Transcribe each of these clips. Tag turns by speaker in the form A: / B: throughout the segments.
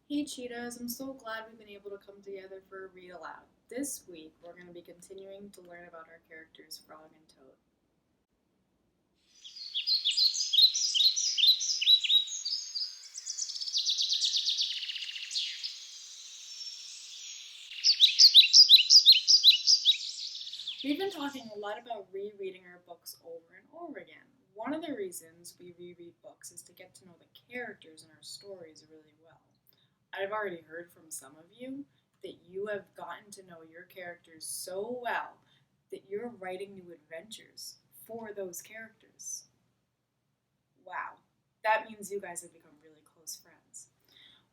A: Hey Cheetahs, I'm so glad we've been able to come together for a read aloud. This week we're going to be continuing to learn about our characters Frog and Toad. We've been talking a lot about rereading our books over and over again. One of the reasons we reread books is to get to know the characters in our stories really well. I've already heard from some of you that you have gotten to know your characters so well that you're writing new adventures for those characters. Wow, that means you guys have become really close friends.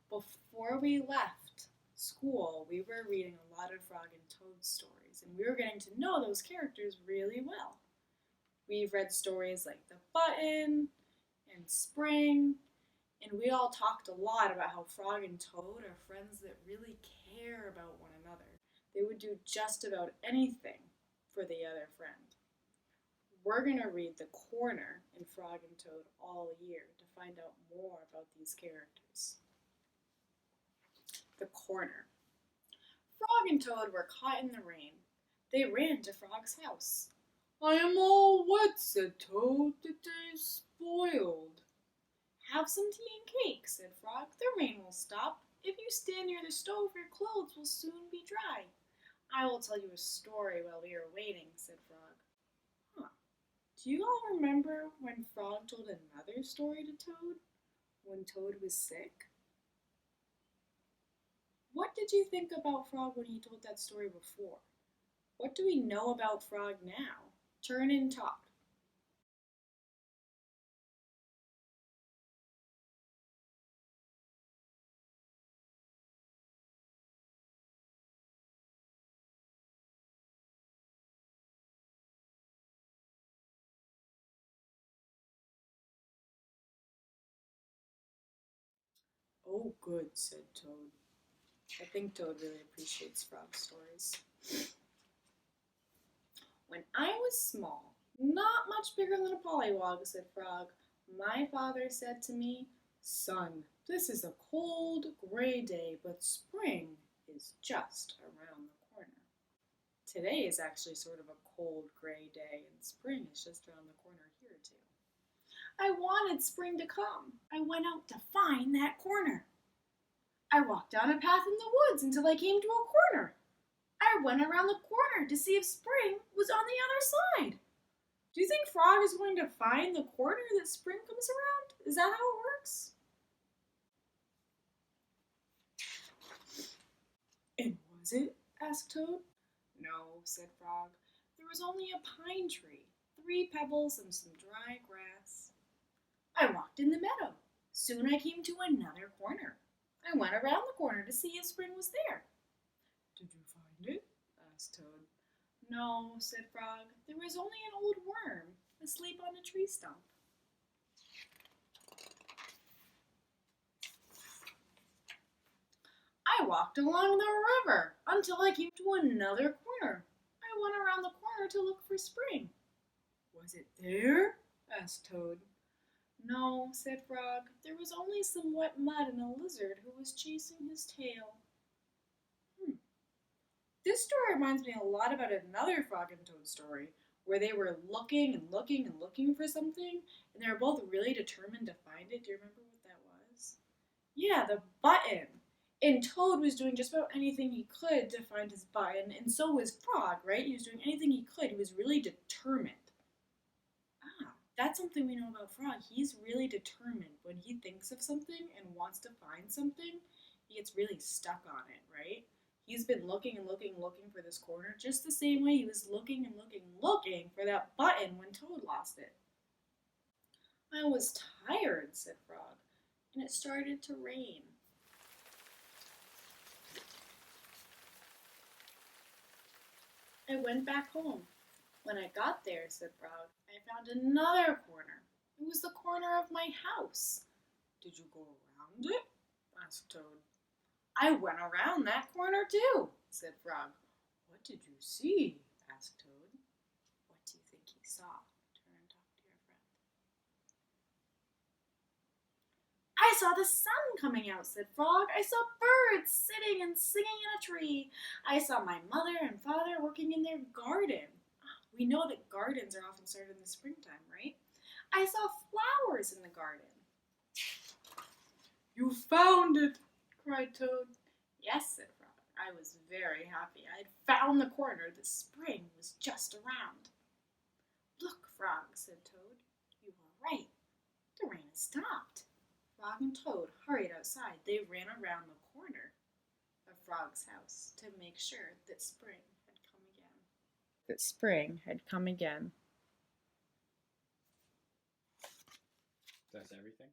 A: Before we left school, we were reading a lot of Frog and Toad stories, and we were getting to know those characters really well. We've read stories like The Button and Spring, and we all talked a lot about how Frog and Toad are friends that really care about one another. They would do just about anything for the other friend. We're going to read The Corner in Frog and Toad all year to find out more about these characters. The Corner. Frog and Toad were caught in the rain. They ran to Frog's house. "I am all wet," said Toad. "The day's spoiled." "Have some tea and cake," said Frog. "The rain will stop. If you stand near the stove, your clothes will soon be dry." "I will tell you a story while we are waiting," said Frog. Huh. Do you all remember when Frog told another story to Toad? When Toad was sick? What did you think about Frog when he told that story before? What do we know about Frog now? Turn and talk. "Oh, good," said Toad. I think Toad really appreciates Frog stories. "When I was small, not much bigger than a pollywog," said Frog, "my father said to me, 'Son, this is a cold, gray day, but spring is just around the corner.' Today is actually sort of a cold, gray day, and spring is just around the corner here, too. I wanted spring to come. I went out to find that corner. I walked down a path in the woods until I came to a corner. I went around the corner to see if spring was on the other side." Do you think Frog is going to find the corner that spring comes around? Is that how it works? "And was it?" asked Toad. "No," said Frog. "There was only a pine tree, 3 pebbles, and some dry grass. I walked in the meadow. Soon I came to another corner. I went around the corner to see if spring was there." "Did you find it?" asked Toad. "No," said Frog. "There was only an old worm asleep on a tree stump." "I walked along the river until I came to another corner. I went around the corner to look for spring." "Was it there?" asked Toad. "No," said Frog. "There was only some wet mud and a lizard who was chasing his tail." This story reminds me a lot about another Frog and Toad story where they were looking and looking and looking for something, and they were both really determined to find it. Do you remember what that was? Yeah, the button. And Toad was doing just about anything he could to find his button, and so was Frog, right? He was doing anything he could. He was really determined. That's something we know about Frog. He's really determined. When he thinks of something and wants to find something, he gets really stuck on it, right? He's been looking and looking and looking for this corner just the same way he was looking and looking and looking for that button when Toad lost it. "I was tired," said Frog, "and it started to rain. I went back home. When I got there," said Frog, "I found another corner. It was the corner of my house." "Did you go around it?" asked Toad. "I went around that corner too," said Frog. "What did you see?" asked Toad. What do you think he saw? Turn and talk to your friend. "I saw the sun coming out, said Frog. I saw birds sitting and singing in a tree. I saw my mother and father working in their garden. We know that gardens are often started in the springtime, right? I saw flowers in the garden. You found it, cried Toad. Yes, said Frog. I was very happy. I had found the corner that spring was just around. Look, Frog, said Toad. You were right. The rain has stopped. Frog and Toad hurried outside. They ran around the corner of Frog's house to make sure that spring had come again.
B: That's everything?